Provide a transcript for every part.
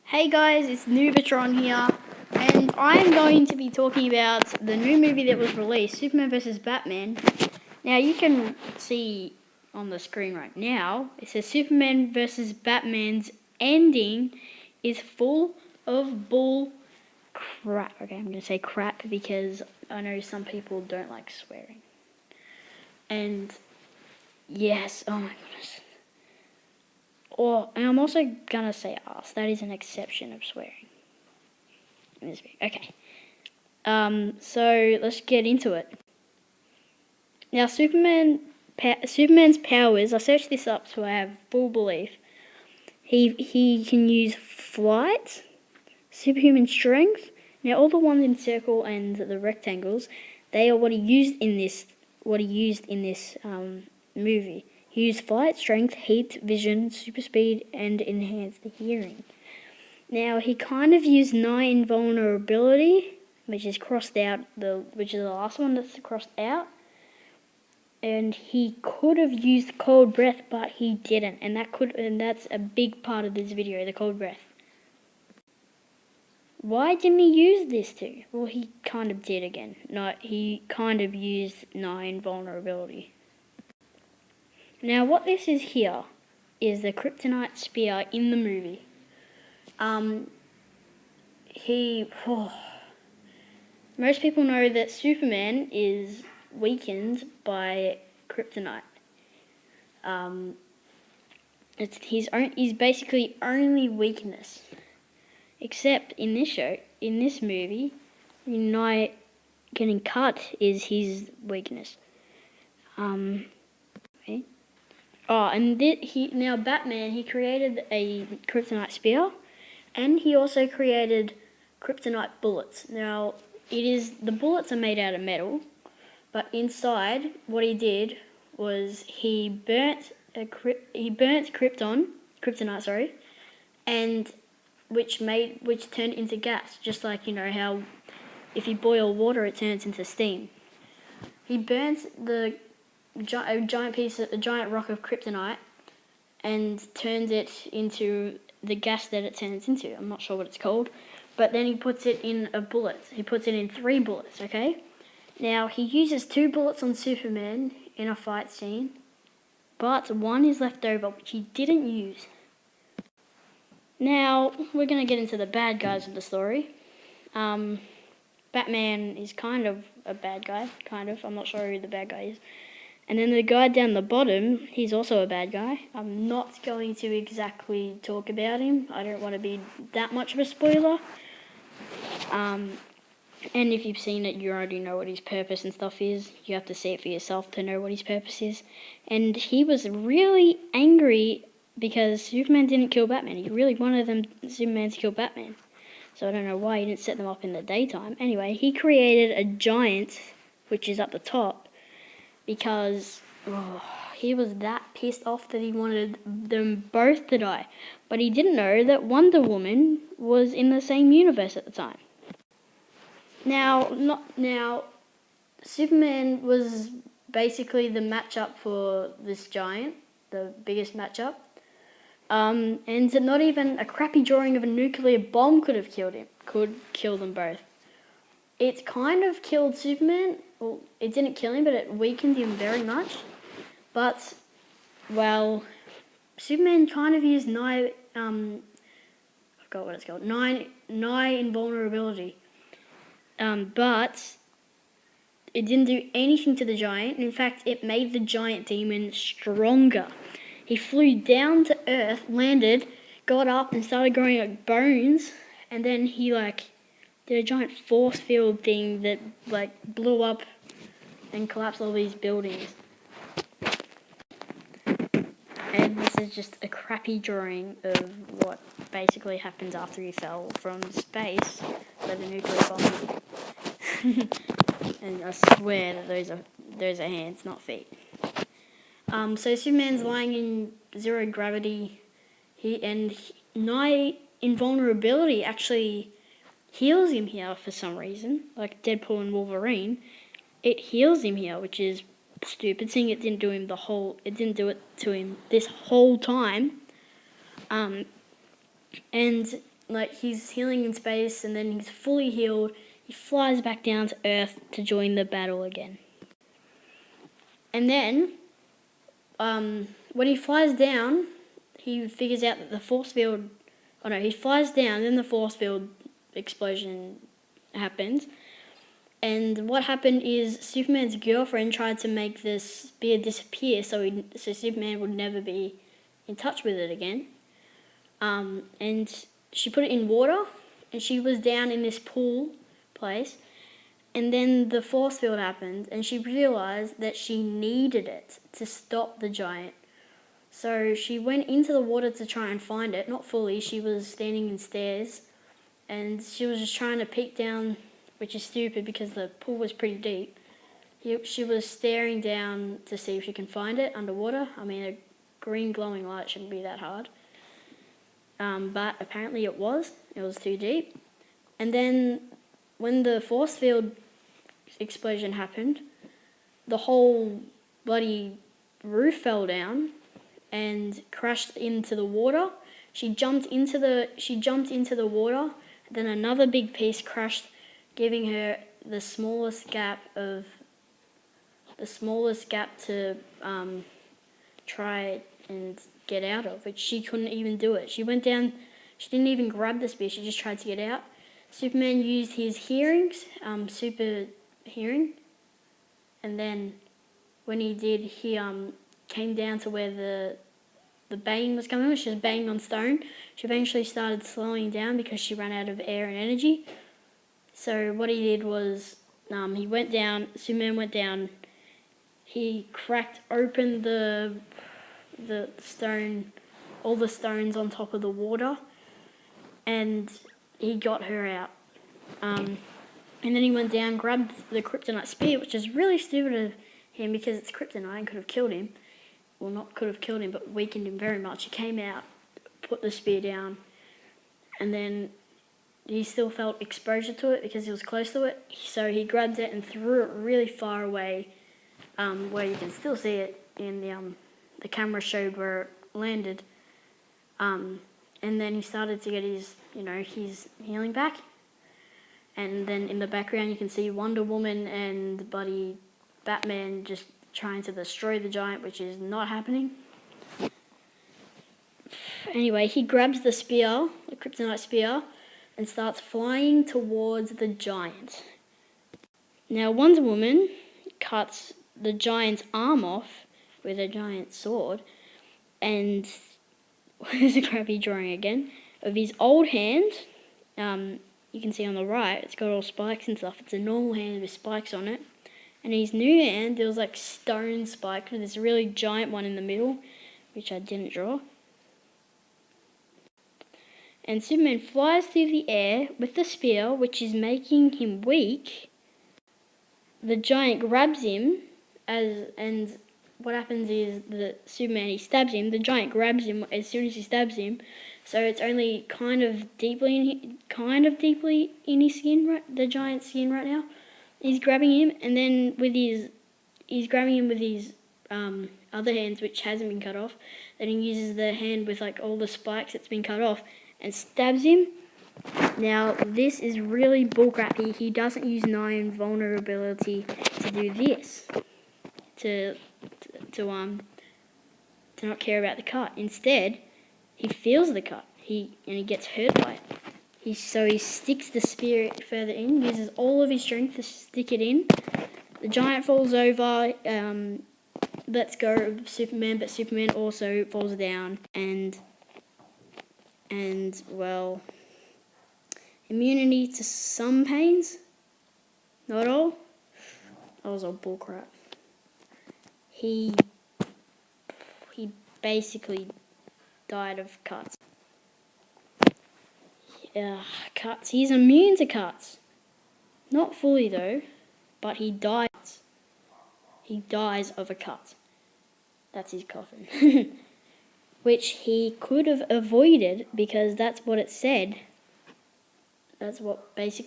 Hey guys, it's Noobatron here, and I'm going to be talking about the new movie that was released, Superman vs. Batman. Now you can see on the screen right now, it says Superman vs. Batman's ending is full of bull crap. Okay, I'm going to say crap because I know some people don't like swearing. And yes, oh my goodness. And I'm also gonna say ass. That is an exception of swearing in this video. Okay. So let's get into it. Now, Superman's powers. I searched this up so I have full belief. He can use flight, superhuman strength. Now, all the ones in circle and the rectangles, they are what he used in this. Movie. He used flight, strength, heat, vision, super speed, and enhanced hearing. Now, he kind of used nigh invulnerability, which is crossed out, which is the last one that's crossed out. And he could have used cold breath, but he didn't. And that's a big part of this video, the cold breath. Why didn't he use this too? Well, he kind of did again. No, he kind of used nigh invulnerability. Now, what this is here is the kryptonite spear in the movie. Most people know that Superman is weakened by kryptonite. It's his basically only weakness. Except in this movie, not getting cut is his weakness. Okay. Now Batman, he created a kryptonite spear, and he also created kryptonite bullets. Now, the bullets are made out of metal, but inside, what he did was he burnt kryptonite, and which turned into gas, just like how if you boil water, it turns into steam. He burnt a giant rock of kryptonite, and turns it into the gas that it turns into. I'm not sure what it's called. But then he puts it in a bullet. He puts it in 3 bullets, okay? Now, he uses 2 bullets on Superman in a fight scene, but 1 is left over, which he didn't use. Now, we're going to get into the bad guys of the story. Batman is kind of a bad guy, kind of. I'm not sure who the bad guy is. And then the guy down the bottom, he's also a bad guy. I'm not going to exactly talk about him. I don't want to be that much of a spoiler. And if you've seen it, you already know what his purpose and stuff is. You have to see it for yourself to know what his purpose is. And he was really angry because Superman didn't kill Batman. He really wanted Superman to kill Batman. So I don't know why he didn't set them up in the daytime. Anyway, he created a giant, which is up the top, because he was that pissed off that he wanted them both to die. But he didn't know that Wonder Woman was in the same universe at the time. Now, Superman was basically the matchup for this giant, the biggest matchup. And not even a crappy drawing of a nuclear bomb could kill them both. It kind of killed Superman. Well, it didn't kill him, but it weakened him very much. But, well, Superman kind of used I forgot what it's called, nigh invulnerability. But it didn't do anything to the giant. In fact, it made the giant demon stronger. He flew down to Earth, landed, got up, and started growing like bones. And then he did a giant force field thing that blew up and collapsed all these buildings. And this is just a crappy drawing of what basically happens after he fell from space with a nuclear bomb. And I swear that those are hands, not feet. So Superman's lying in 0 gravity. Nigh invulnerability actually heals him here for some reason, like Deadpool and Wolverine. It heals him here, which is stupid, seeing it didn't do it to him this whole time. And like he's healing in space, and then he's fully healed. He flies back down to Earth to join the battle again. And then, when he flies down, he figures out that the force field... Oh no, he flies down, then the force field explosion happens. And what happened is Superman's girlfriend tried to make the spear disappear so Superman would never be in touch with it again. And she put it in water, and she was down in this pool place. And then the force field happened, and she realised that she needed it to stop the giant. So she went into the water to try and find it. Not fully, she was standing in stairs, and she was just trying to peek down, which is stupid because the pool was pretty deep. She was staring down to see if she can find it underwater. I mean, a green glowing light shouldn't be that hard. But apparently it was too deep. And then when the force field explosion happened, the whole bloody roof fell down and crashed into the water. She jumped into the water, then another big piece crashed, giving her the smallest gap to try and get out of, which she couldn't even do it. She went down, she didn't even grab the spear, she just tried to get out. Superman used his super hearing, and then when he did, he came down to where the banging was coming. She was banging on stone. She eventually started slowing down because she ran out of air and energy. So what he did was, Superman went down, he cracked open the stone, all the stones on top of the water, and he got her out. And then he went down, grabbed the kryptonite spear, which is really stupid of him because it's kryptonite and could have killed him. Well, not could have killed him, but weakened him very much. He came out, put the spear down, and then he still felt exposure to it because he was close to it. So he grabbed it and threw it really far away, where you can still see it in the camera showed where it landed. And then he started to get his healing back. And then in the background you can see Wonder Woman and buddy Batman just trying to destroy the giant, which is not happening. Anyway, he grabs the spear, the kryptonite spear, and starts flying towards the giant. Now Wonder Woman cuts the giant's arm off with a giant sword, and there's a crappy drawing again of his old hand. You can see on the right, it's got all spikes and stuff. It's a normal hand with spikes on it. And his new hand, there was like stone spikes with this really giant one in the middle, which I didn't draw. And Superman flies through the air with the spear, which is making him weak. The giant grabs him, and what happens is that Superman, he stabs him. The giant grabs him as soon as he stabs him. So it's only kind of deeply in his skin, the giant's skin right now. He's grabbing him, and then he's grabbing him with his other hands, which hasn't been cut off. Then he uses the hand with like all the spikes that's been cut off and stabs him. Now this is really bullcrappy. He doesn't use non-vulnerability to do this, to not care about the cut. Instead, he feels the cut. He gets hurt by it. So he sticks the spear further in, uses all of his strength to stick it in. The giant falls over, lets go of Superman, but Superman also falls down, and well, immunity to some pains, not all. That was all bullcrap. He basically died of cuts. Cuts. He's immune to cuts. Not fully though, but he dies. He dies of a cut. That's his coffin. Which he could have avoided because that's what it said. That's what his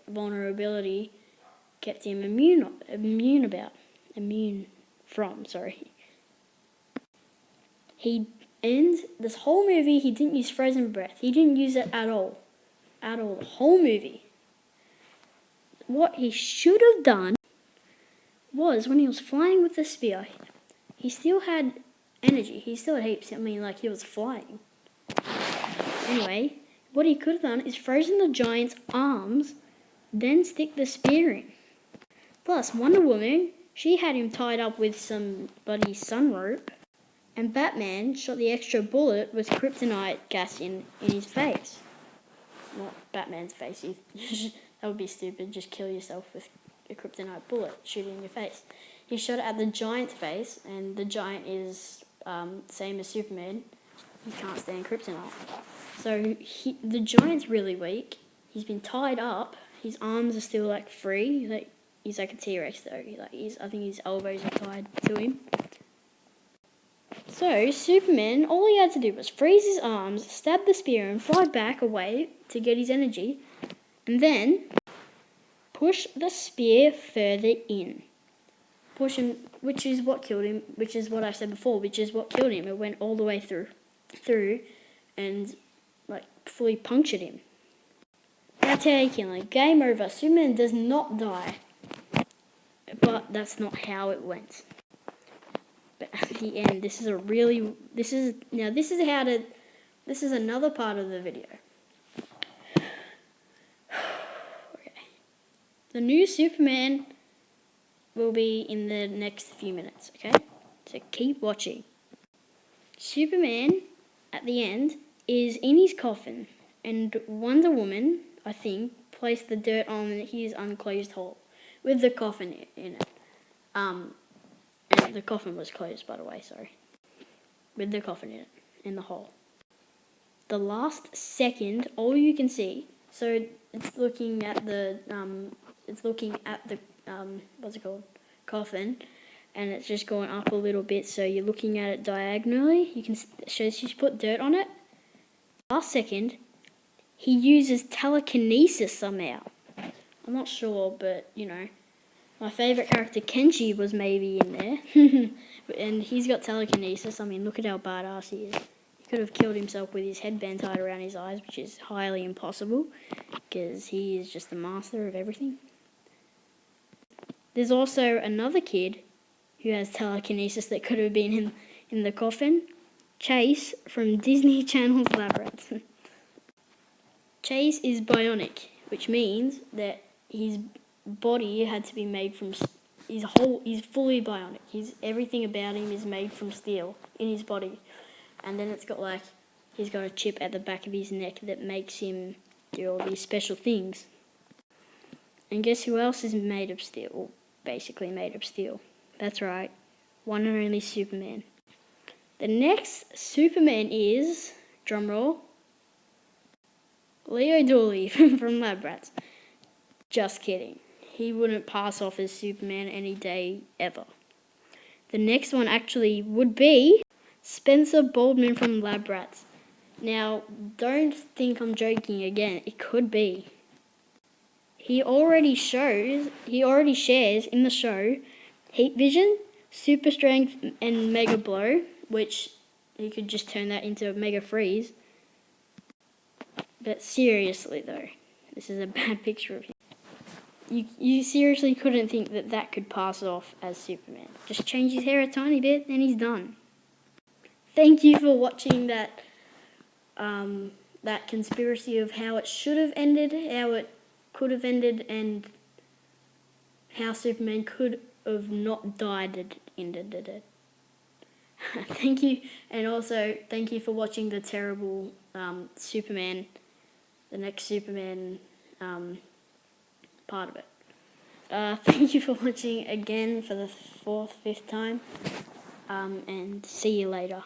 vulnerability kept him immune from. He And this whole movie, he didn't use frozen breath. He didn't use it at all. At all. The whole movie. What he should have done was, when he was flying with the spear, he still had energy. He still had heaps. I mean, like, he was flying. Anyway, what he could have done is frozen the giant's arms, then stick the spear in. Plus, Wonder Woman, she had him tied up with some bloody sun rope. And Batman shot the extra bullet with kryptonite gas in his face. Not Batman's face. That would be stupid. Just kill yourself with a kryptonite bullet shooting in your face. He shot it at the giant's face, and the giant is same as Superman. He can't stand kryptonite. So the giant's really weak. He's been tied up. His arms are still like free. He's like a T-Rex though. I think his elbows are tied to him. So Superman, all he had to do was freeze his arms, stab the spear, and fly back away to get his energy, and then push the spear further in. Push him, which is what killed him. Which is what I said before. Which is what killed him. It went all the way through, and like fully punctured him. That's how you kill him. Game over. Superman does not die. But that's not how it went. But at the end, this is another part of the video. Okay. The new Superman will be in the next few minutes, okay? So keep watching. Superman, at the end, is in his coffin, and Wonder Woman, I think, placed the dirt on his unclosed hole with the coffin in it. And the coffin was closed, by the way, sorry. With the coffin in it, in the hole. The last second, all you can see, so it's looking at the, what's it called? Coffin, and it's just going up a little bit, so you're looking at it diagonally. You can, she's put dirt on it. Last second, he uses telekinesis somehow. I'm not sure, but, you know. My favourite character, Kenshi, was maybe in there. And he's got telekinesis. I mean, look at how badass he is. He could have killed himself with his headband tied around his eyes, which is highly impossible, because he is just the master of everything. There's also another kid who has telekinesis that could have been in the coffin. Chase from Disney Channel's Labyrinth. Chase is bionic, which means that his body had to be made from he's fully bionic. Everything about him is made from steel in his body, and then it's got he's got a chip at the back of his neck that makes him do all these special things. And guess who else is made of steel? Well, basically made of steel. That's right, one and only Superman. The next Superman is, drumroll, Leo Dooley from Lab Rats. Just kidding. He wouldn't pass off as Superman any day ever. The next one actually would be Spencer Baldwin from Lab Rats. Now, don't think I'm joking again. It could be. He already shares in the show Heat Vision, Super Strength, and Mega Blow, which he could just turn that into Mega Freeze. But seriously though, this is a bad picture of him. You seriously couldn't think that could pass off as Superman. Just change his hair a tiny bit and he's done. Thank you for watching that conspiracy of how it should have ended, how it could have ended, and how Superman could have not died. Thank you, and also thank you for watching the terrible Superman, the next Superman part of it. Thank you for watching again for the 4th, 5th time, and see you later.